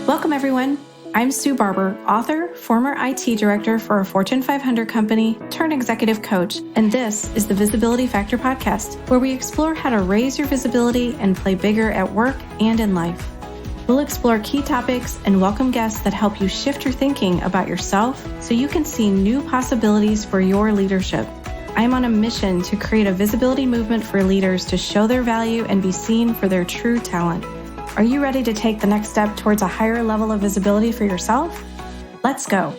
Welcome, everyone. I'm Sue Barber, author, former IT director for a Fortune 500 company, turned executive coach, and this is the Visibility Factor podcast, where we explore how to raise your visibility and play bigger at work and in life. We'll explore key topics and welcome guests that help you shift your thinking about yourself so you can see new possibilities for your leadership. I'm on a mission to create a visibility movement for leaders to show their value and be seen for their true talent. Are you ready to take the next step towards a higher level of visibility for yourself? Let's go.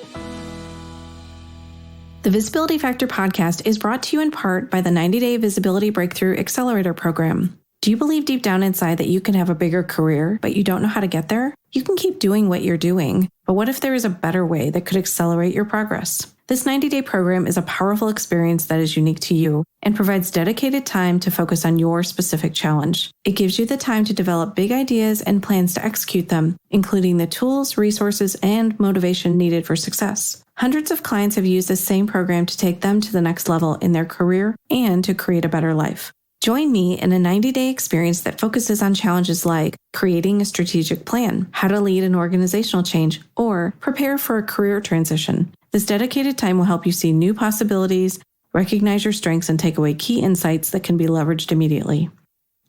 The Visibility Factor podcast is brought to you in part by the 90-Day Visibility Breakthrough Accelerator Program. Do you believe deep down inside that you can have a bigger career, but you don't know how to get there? You can keep doing what you're doing, but what if there is a better way that could accelerate your progress? This 90-day program is a powerful experience that is unique to you and provides dedicated time to focus on your specific challenge. It gives you the time to develop big ideas and plans to execute them, including the tools, resources, and motivation needed for success. Hundreds of clients have used this same program to take them to the next level in their career and to create a better life. Join me in a 90-day experience that focuses on challenges like creating a strategic plan, how to lead an organizational change, or prepare for a career transition. This dedicated time will help you see new possibilities, recognize your strengths, and take away key insights that can be leveraged immediately.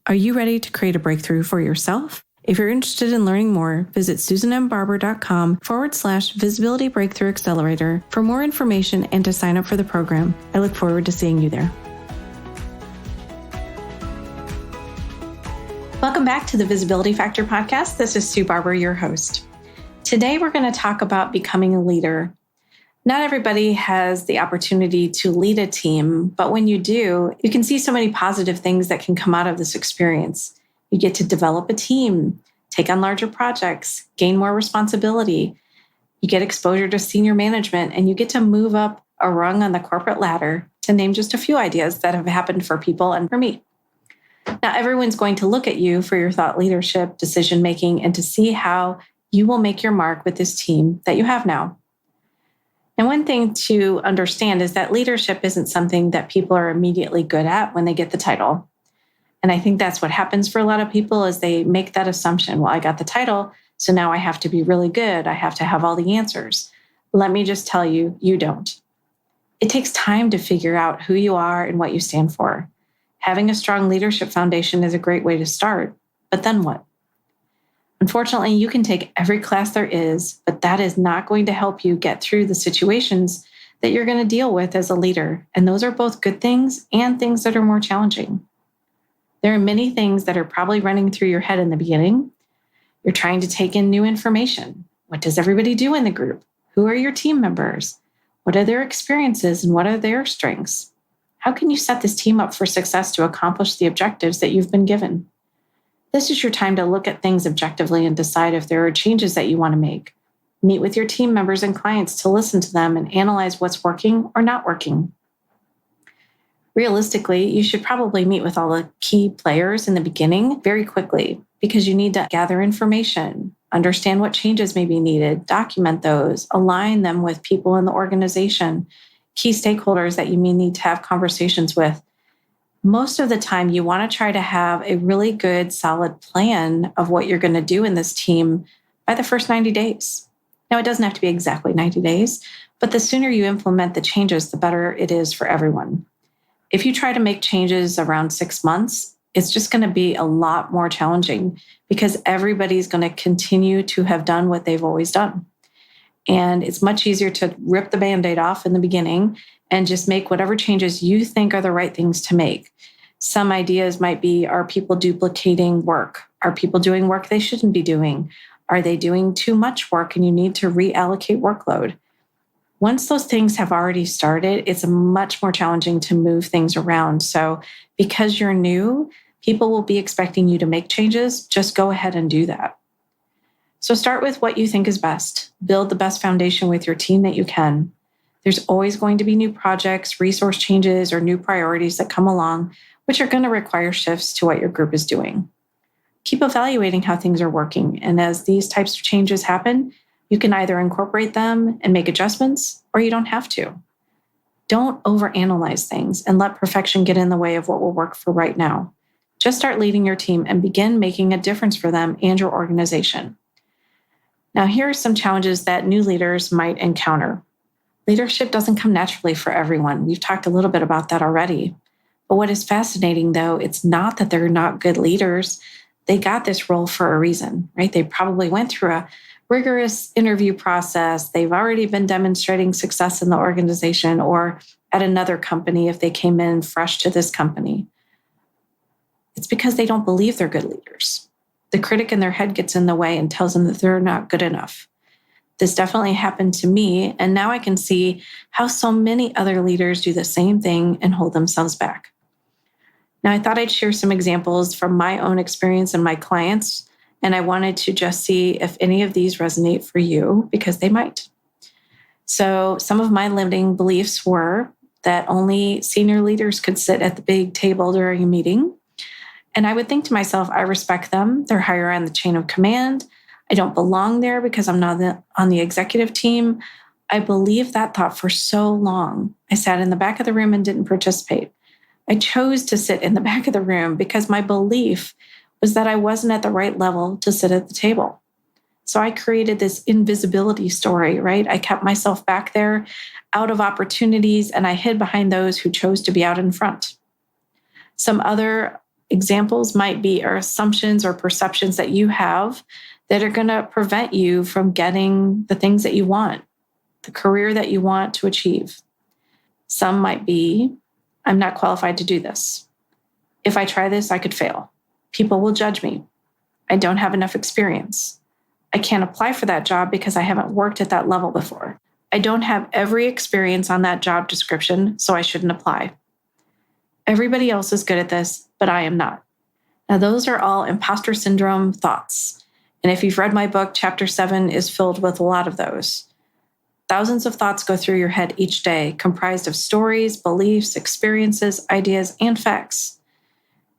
Are you ready to create a breakthrough for yourself? If you're interested in learning more, visit susanmbarber.com/visibility breakthrough accelerator for more information and to sign up for the program. I look forward to seeing you there. Welcome back to the Visibility Factor podcast. This is Sue Barber, your host. Today, we're going to talk about becoming a leader. Not everybody has the opportunity to lead a team, but when you do, you can see so many positive things that can come out of this experience. You get to develop a team, take on larger projects, gain more responsibility. You get exposure to senior management, and you get to move up a rung on the corporate ladder, to name just a few ideas that have happened for people and for me. Now, everyone's going to look at you for your thought leadership, decision-making, and to see how you will make your mark with this team that you have now. And one thing to understand is that leadership isn't something that people are immediately good at when they get the title. And I think that's what happens for a lot of people is they make that assumption, well, I got the title, so now I have to be really good. I have to have all the answers. Let me just tell you, you don't. It takes time to figure out who you are and what you stand for. Having a strong leadership foundation is a great way to start, but then what? Unfortunately, you can take every class there is, but that is not going to help you get through the situations that you're going to deal with as a leader. And those are both good things and things that are more challenging. There are many things that are probably running through your head in the beginning. You're trying to take in new information. What does everybody do in the group? Who are your team members? What are their experiences and what are their strengths? How can you set this team up for success to accomplish the objectives that you've been given? This is your time to look at things objectively and decide if there are changes that you want to make. Meet with your team members and clients to listen to them and analyze what's working or not working. Realistically, you should probably meet with all the key players in the beginning very quickly because you need to gather information, understand what changes may be needed, document those, align them with people in the organization, key stakeholders that you may need to have conversations with. Most of the time, you want to try to have a really good, solid plan of what you're going to do in this team by the first 90 days. Now, it doesn't have to be exactly 90 days, but the sooner you implement the changes, the better it is for everyone. If you try to make changes around 6 months, it's just going to be a lot more challenging because everybody's going to continue to have done what they've always done. And it's much easier to rip the Band-Aid off in the beginning and just make whatever changes you think are the right things to make. Some ideas might be, are people duplicating work? Are people doing work they shouldn't be doing? Are they doing too much work and you need to reallocate workload? Once those things have already started, it's much more challenging to move things around. So because you're new, people will be expecting you to make changes. Just go ahead and do that. So start with what you think is best. Build the best foundation with your team that you can. There's always going to be new projects, resource changes, or new priorities that come along, which are going to require shifts to what your group is doing. Keep evaluating how things are working. And as these types of changes happen, you can either incorporate them and make adjustments, or you don't have to. Don't overanalyze things and let perfection get in the way of what will work for right now. Just start leading your team and begin making a difference for them and your organization. Now, here are some challenges that new leaders might encounter. Leadership doesn't come naturally for everyone. We've talked a little bit about that already. But what is fascinating, though, it's not that they're not good leaders. They got this role for a reason, right? They probably went through a rigorous interview process. They've already been demonstrating success in the organization or at another company if they came in fresh to this company. It's because they don't believe they're good leaders. The critic in their head gets in the way and tells them that they're not good enough. This definitely happened to me, and now I can see how so many other leaders do the same thing and hold themselves back. Now, I thought I'd share some examples from my own experience and my clients, and I wanted to just see if any of these resonate for you, because they might. So some of my limiting beliefs were that only senior leaders could sit at the big table during a meeting. And I would think to myself, I respect them. They're higher on the chain of command. I don't belong there because I'm not on the executive team. I believed that thought for so long. I sat in the back of the room and didn't participate. I chose to sit in the back of the room because my belief was that I wasn't at the right level to sit at the table. So I created this invisibility story, right? I kept myself back there out of opportunities, and I hid behind those who chose to be out in front. Some other examples might be or assumptions or perceptions that you have that are going to prevent you from getting the things that you want, the career that you want to achieve. Some might be, I'm not qualified to do this. If I try this, I could fail. People will judge me. I don't have enough experience. I can't apply for that job because I haven't worked at that level before. I don't have every experience on that job description, so I shouldn't apply. Everybody else is good at this, but I am not. Now, those are all imposter syndrome thoughts. And if you've read my book, Chapter 7 is filled with a lot of those. Thousands of thoughts go through your head each day, comprised of stories, beliefs, experiences, ideas, and facts.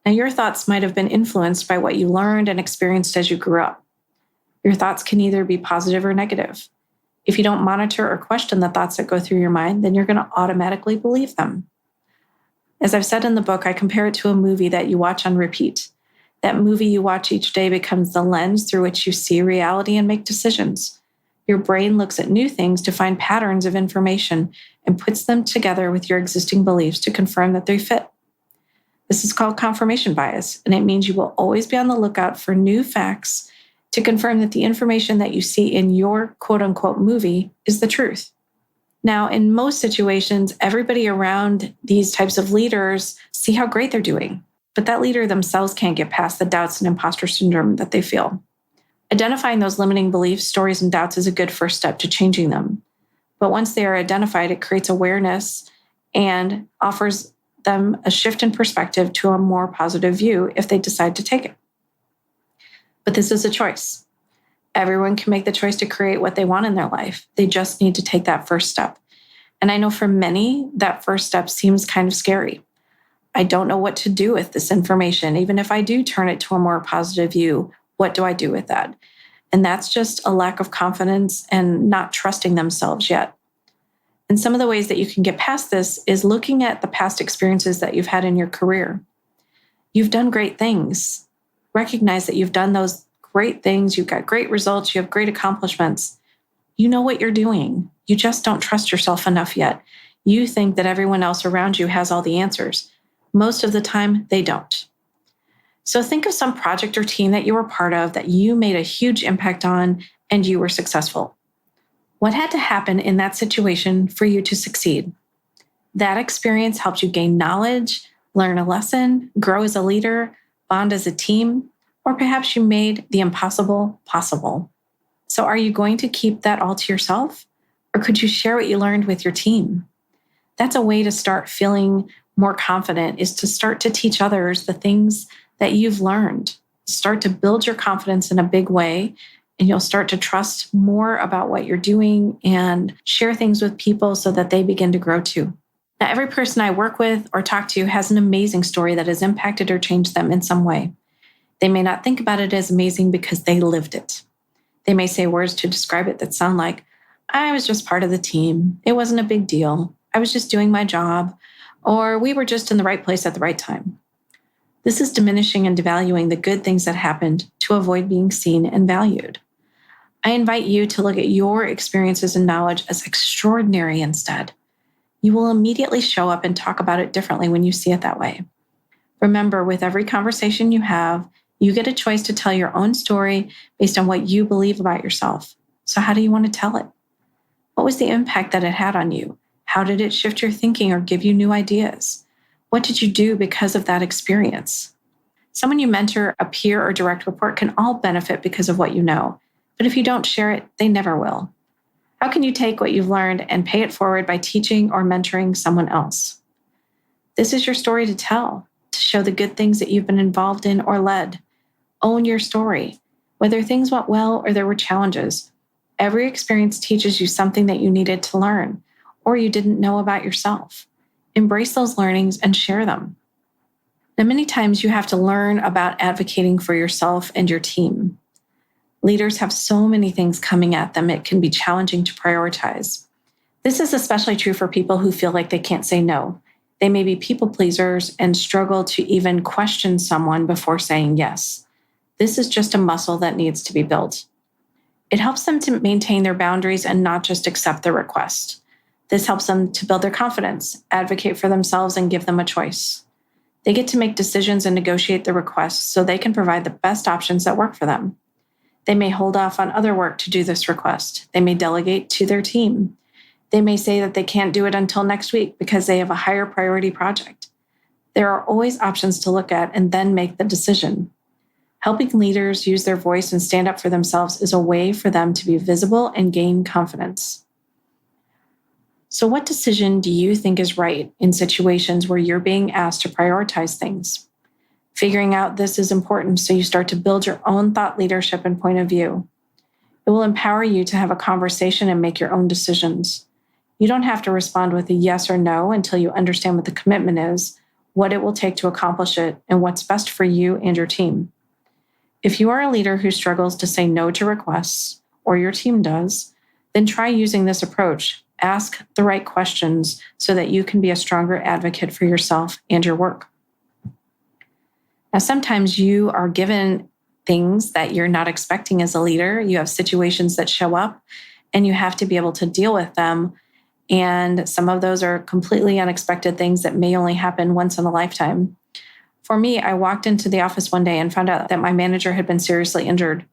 Now, your thoughts might have been influenced by what you learned and experienced as you grew up. Your thoughts can either be positive or negative. If you don't monitor or question the thoughts that go through your mind, then you're going to automatically believe them. As I've said in the book, I compare it to a movie that you watch on repeat. That movie you watch each day becomes the lens through which you see reality and make decisions. Your brain looks at new things to find patterns of information and puts them together with your existing beliefs to confirm that they fit. This is called confirmation bias, and it means you will always be on the lookout for new facts to confirm that the information that you see in your quote-unquote movie is the truth. Now, in most situations, everybody around these types of leaders see how great they're doing, but that leader themselves can't get past the doubts and imposter syndrome that they feel. Identifying those limiting beliefs, stories, and doubts is a good first step to changing them. But once they are identified, it creates awareness and offers them a shift in perspective to a more positive view if they decide to take it. But this is a choice. Everyone can make the choice to create what they want in their life. They just need to take that first step. And I know for many, that first step seems kind of scary. I don't know what to do with this information. Even if I do turn it to a more positive view, what do I do with that? And that's just a lack of confidence and not trusting themselves yet. And some of the ways that you can get past this is looking at the past experiences that you've had in your career. You've done great things. Recognize that you've done those great things. You've got great results. You have great accomplishments. You know what you're doing. You just don't trust yourself enough yet. You think that everyone else around you has all the answers. Most of the time, they don't. So think of some project or team that you were part of that you made a huge impact on and you were successful. What had to happen in that situation for you to succeed? That experience helped you gain knowledge, learn a lesson, grow as a leader, bond as a team, or perhaps you made the impossible possible. So are you going to keep that all to yourself? Or could you share what you learned with your team? That's a way to start feeling more confident, is to start to teach others the things that you've learned. Start to build your confidence in a big way, and you'll start to trust more about what you're doing and share things with people so that they begin to grow too. Now, every person I work with or talk to has an amazing story that has impacted or changed them in some way. They may not think about it as amazing because they lived it. They may say words to describe it that sound like, I was just part of the team. It wasn't a big deal. I was just doing my job. Or we were just in the right place at the right time. This is diminishing and devaluing the good things that happened to avoid being seen and valued. I invite you to look at your experiences and knowledge as extraordinary instead. You will immediately show up and talk about it differently when you see it that way. Remember, with every conversation you have, you get a choice to tell your own story based on what you believe about yourself. So how do you want to tell it? What was the impact that it had on you? How did it shift your thinking or give you new ideas? What did you do because of that experience? Someone you mentor, a peer, or direct report can all benefit because of what you know. But if you don't share it, they never will. How can you take what you've learned and pay it forward by teaching or mentoring someone else? This is your story to tell, to show the good things that you've been involved in or led. Own your story. Whether things went well or there were challenges, every experience teaches you something that you needed to learn or you didn't know about yourself. Embrace those learnings and share them. Now, many times you have to learn about advocating for yourself and your team. Leaders have so many things coming at them, it can be challenging to prioritize. This is especially true for people who feel like they can't say no. They may be people pleasers and struggle to even question someone before saying yes. This is just a muscle that needs to be built. It helps them to maintain their boundaries and not just accept the request. This helps them to build their confidence, advocate for themselves, and give them a choice. They get to make decisions and negotiate the requests so they can provide the best options that work for them. They may hold off on other work to do this request. They may delegate to their team. They may say that they can't do it until next week because they have a higher priority project. There are always options to look at and then make the decision. Helping leaders use their voice and stand up for themselves is a way for them to be visible and gain confidence. So, what decision do you think is right in situations where you're being asked to prioritize things? Figuring out this is important so you start to build your own thought leadership and point of view. It will empower you to have a conversation and make your own decisions. You don't have to respond with a yes or no until you understand what the commitment is, what it will take to accomplish it, and what's best for you and your team. If you are a leader who struggles to say no to requests, or your team does, then try using this approach. Ask the right questions so that you can be a stronger advocate for yourself and your work. Now, sometimes you are given things that you're not expecting as a leader. You have situations that show up and you have to be able to deal with them. And some of those are completely unexpected things that may only happen once in a lifetime. For me, I walked into the office one day and found out that my manager had been seriously injured.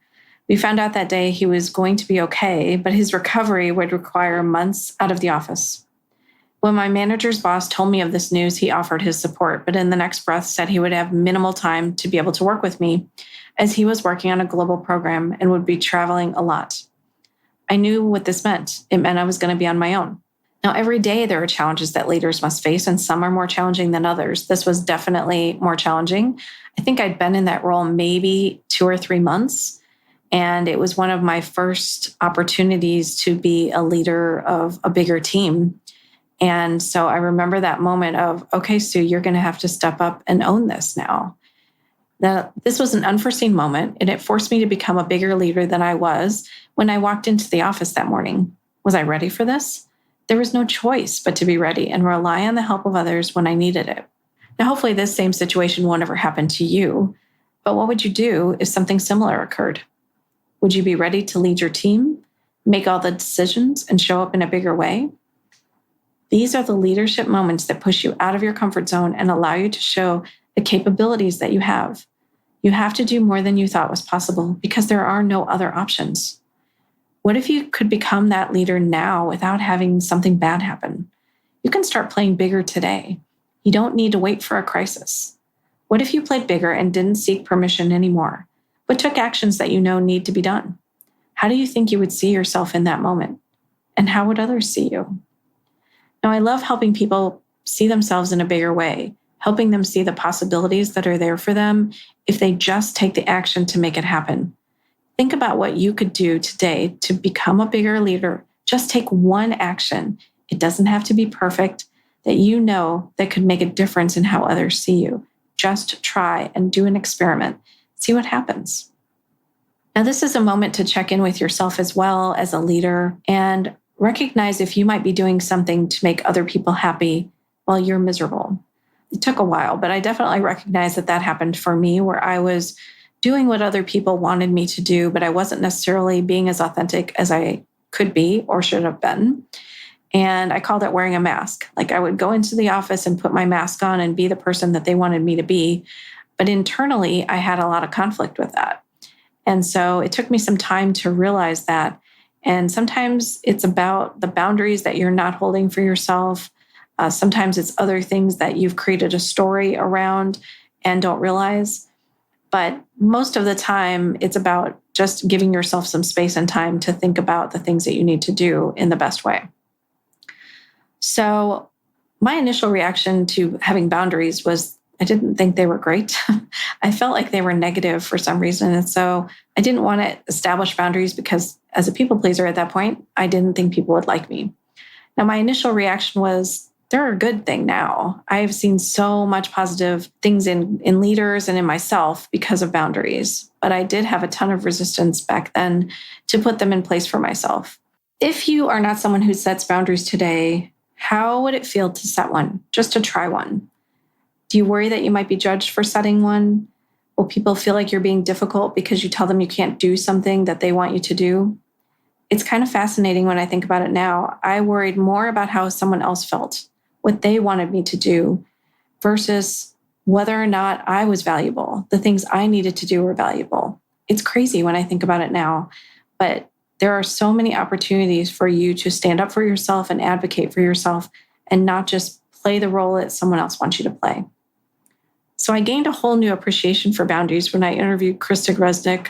We found out that day he was going to be okay, but his recovery would require months out of the office. When my manager's boss told me of this news, he offered his support, but in the next breath said he would have minimal time to be able to work with me as he was working on a global program and would be traveling a lot. I knew what this meant. It meant I was going to be on my own. Now, every day there are challenges that leaders must face, and some are more challenging than others. This was definitely more challenging. I think I'd been in that role maybe 2 or 3 months, and it was one of my first opportunities to be a leader of a bigger team. And so I remember that moment of, okay, Sue, you're going to have to step up and own this now. Now, this was an unforeseen moment, and it forced me to become a bigger leader than I was when I walked into the office that morning. Was I ready for this? There was no choice but to be ready and rely on the help of others when I needed it. Now, hopefully this same situation won't ever happen to you, but what would you do if something similar occurred? Would you be ready to lead your team, make all the decisions, and show up in a bigger way? These are the leadership moments that push you out of your comfort zone and allow you to show the capabilities that you have. You have to do more than you thought was possible because there are no other options. What if you could become that leader now without having something bad happen? You can start playing bigger today. You don't need to wait for a crisis. What if you played bigger and didn't seek permission anymore, but took actions that you know need to be done? How do you think you would see yourself in that moment? And how would others see you? Now, I love helping people see themselves in a bigger way, helping them see the possibilities that are there for them if they just take the action to make it happen. Think about what you could do today to become a bigger leader. Just take one action. It doesn't have to be perfect, that you know that could make a difference in how others see you. Just try and do an experiment. See what happens. Now, this is a moment to check in with yourself as well as a leader and recognize if you might be doing something to make other people happy while you're miserable. It took a while, but I definitely recognize that happened for me, where I was doing what other people wanted me to do, but I wasn't necessarily being as authentic as I could be or should have been. And I called it wearing a mask. Like I would go into the office and put my mask on and be the person that they wanted me to be. But internally, I had a lot of conflict with that. And so it took me some time to realize that. And sometimes it's about the boundaries that you're not holding for yourself. Sometimes it's other things that you've created a story around and don't realize. But most of the time, it's about just giving yourself some space and time to think about the things that you need to do in the best way. So my initial reaction to having boundaries was I didn't think they were great. I felt like they were negative for some reason. And so I didn't want to establish boundaries because as a people pleaser at that point, I didn't think people would like me. Now, my initial reaction was they're a good thing now. I've seen so much positive things in leaders and in myself because of boundaries. But I did have a ton of resistance back then to put them in place for myself. If you are not someone who sets boundaries today, how would it feel to set one, just to try one? Do you worry that you might be judged for setting one? Will people feel like you're being difficult because you tell them you can't do something that they want you to do? It's kind of fascinating when I think about it now. I worried more about how someone else felt, what they wanted me to do, versus whether or not I was valuable, the things I needed to do were valuable. It's crazy when I think about it now, but there are so many opportunities for you to stand up for yourself and advocate for yourself and not just play the role that someone else wants you to play. So I gained a whole new appreciation for boundaries when I interviewed Krista Gresnick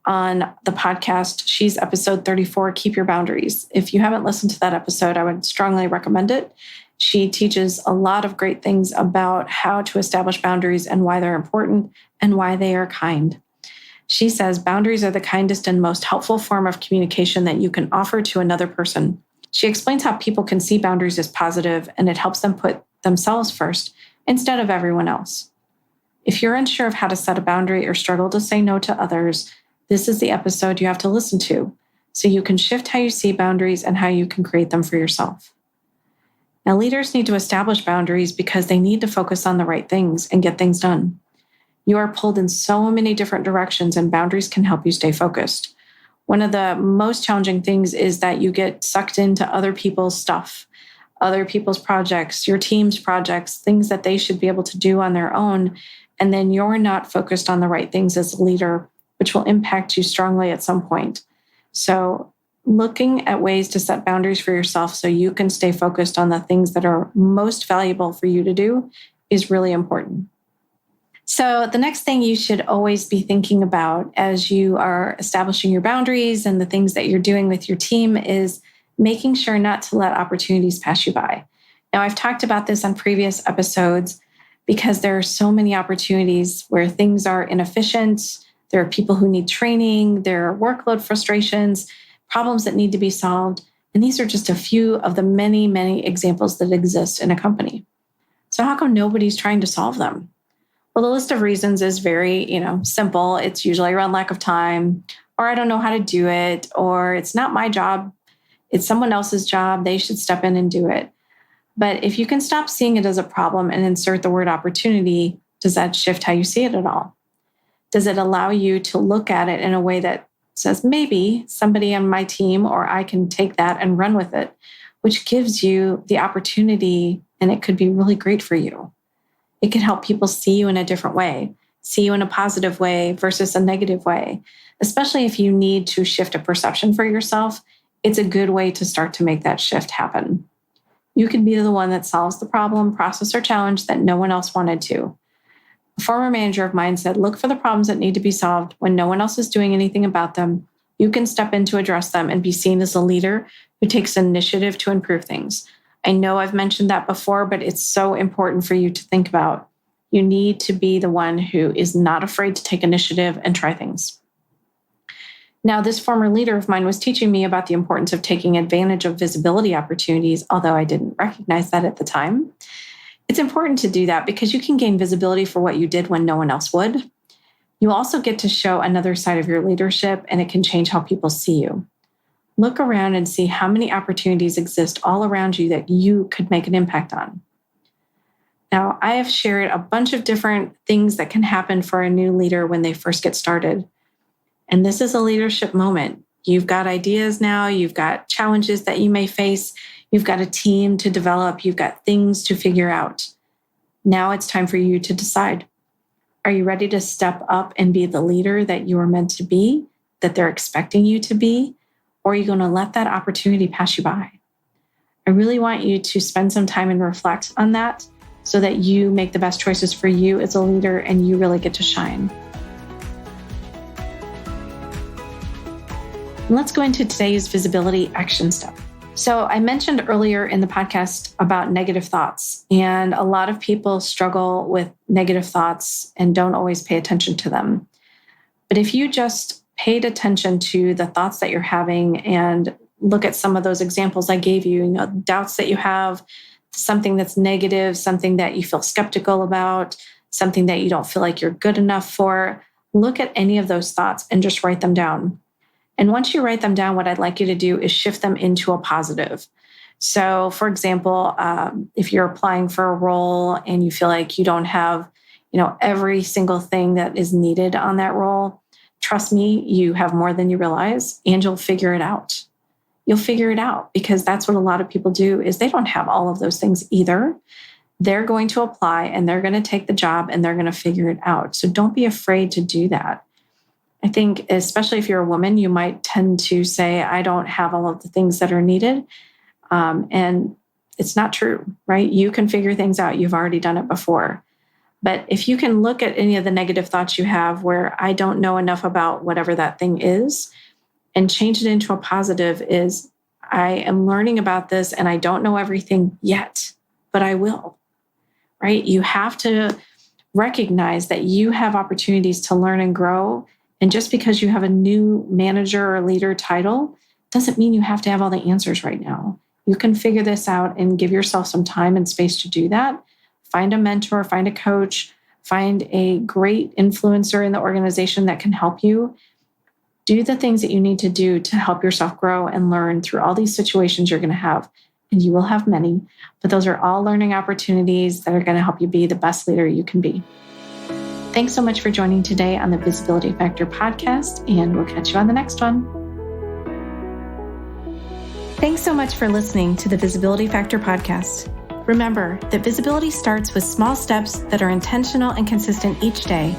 on the podcast. She's episode 34, Keep Your Boundaries. If you haven't listened to that episode, I would strongly recommend it. She teaches a lot of great things about how to establish boundaries and why they're important and why they are kind. She says boundaries are the kindest and most helpful form of communication that you can offer to another person. She explains how people can see boundaries as positive and it helps them put themselves first instead of everyone else. If you're unsure of how to set a boundary or struggle to say no to others, this is the episode you have to listen to so you can shift how you see boundaries and how you can create them for yourself. Now, leaders need to establish boundaries because they need to focus on the right things and get things done. You are pulled in so many different directions, and boundaries can help you stay focused. One of the most challenging things is that you get sucked into other people's stuff, other people's projects, your team's projects, things that they should be able to do on their own. And then you're not focused on the right things as a leader, which will impact you strongly at some point. So looking at ways to set boundaries for yourself so you can stay focused on the things that are most valuable for you to do is really important. So the next thing you should always be thinking about as you are establishing your boundaries and the things that you're doing with your team is making sure not to let opportunities pass you by. Now, I've talked about this on previous episodes because there are so many opportunities where things are inefficient. There are people who need training, there are workload frustrations, problems that need to be solved. And these are just a few of the many, many examples that exist in a company. So how come nobody's trying to solve them? Well, the list of reasons is very, simple. It's usually around lack of time, or I don't know how to do it, or it's not my job. It's someone else's job. They should step in and do it. But if you can stop seeing it as a problem and insert the word opportunity, does that shift how you see it at all? Does it allow you to look at it in a way that says, maybe somebody on my team or I can take that and run with it, which gives you the opportunity, and it could be really great for you. It can help people see you in a different way, see you in a positive way versus a negative way, especially if you need to shift a perception for yourself. It's a good way to start to make that shift happen. You can be the one that solves the problem, process, or challenge that no one else wanted to. A former manager of mine said, look for the problems that need to be solved when no one else is doing anything about them. You can step in to address them and be seen as a leader who takes initiative to improve things. I know I've mentioned that before, but it's so important for you to think about. You need to be the one who is not afraid to take initiative and try things. Now, this former leader of mine was teaching me about the importance of taking advantage of visibility opportunities, although I didn't recognize that at the time. It's important to do that because you can gain visibility for what you did when no one else would. You also get to show another side of your leadership, and it can change how people see you. Look around and see how many opportunities exist all around you that you could make an impact on. Now, I have shared a bunch of different things that can happen for a new leader when they first get started. And this is a leadership moment. You've got ideas now, you've got challenges that you may face, you've got a team to develop, you've got things to figure out. Now it's time for you to decide. Are you ready to step up and be the leader that you are meant to be, that they're expecting you to be? Or are you going to let that opportunity pass you by? I really want you to spend some time and reflect on that so that you make the best choices for you as a leader and you really get to shine. Let's go into today's visibility action step. So I mentioned earlier in the podcast about negative thoughts, and a lot of people struggle with negative thoughts and don't always pay attention to them. But if you just paid attention to the thoughts that you're having and look at some of those examples I gave you, doubts that you have, something that's negative, something that you feel skeptical about, something that you don't feel like you're good enough for, look at any of those thoughts and just write them down. And once you write them down, what I'd like you to do is shift them into a positive. So, for example, if you're applying for a role and you feel like you don't have, every single thing that is needed on that role, trust me, you have more than you realize, and you'll figure it out. You'll figure it out because that's what a lot of people do is they don't have all of those things either. They're going to apply and they're going to take the job and they're going to figure it out. So don't be afraid to do that. I think, especially if you're a woman, you might tend to say, I don't have all of the things that are needed. And it's not true, right? You can figure things out. You've already done it before. But if you can look at any of the negative thoughts you have where I don't know enough about whatever that thing is and change it into a positive is, I am learning about this and I don't know everything yet, but I will, right? You have to recognize that you have opportunities to learn and grow. And just because you have a new manager or leader title doesn't mean you have to have all the answers right now. You can figure this out and give yourself some time and space to do that. Find a mentor, find a coach, find a great influencer in the organization that can help you. Do the things that you need to do to help yourself grow and learn through all these situations you're going to have. And you will have many, but those are all learning opportunities that are going to help you be the best leader you can be. Thanks so much for joining today on the Visibility Factor podcast, and we'll catch you on the next one. Thanks so much for listening to the Visibility Factor podcast. Remember that visibility starts with small steps that are intentional and consistent each day.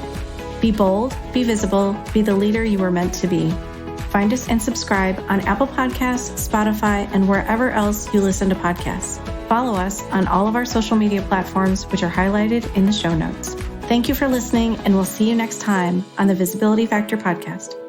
Be bold, be visible, be the leader you were meant to be. Find us and subscribe on Apple Podcasts, Spotify, and wherever else you listen to podcasts. Follow us on all of our social media platforms, which are highlighted in the show notes. Thank you for listening, and we'll see you next time on the Visibility Factor podcast.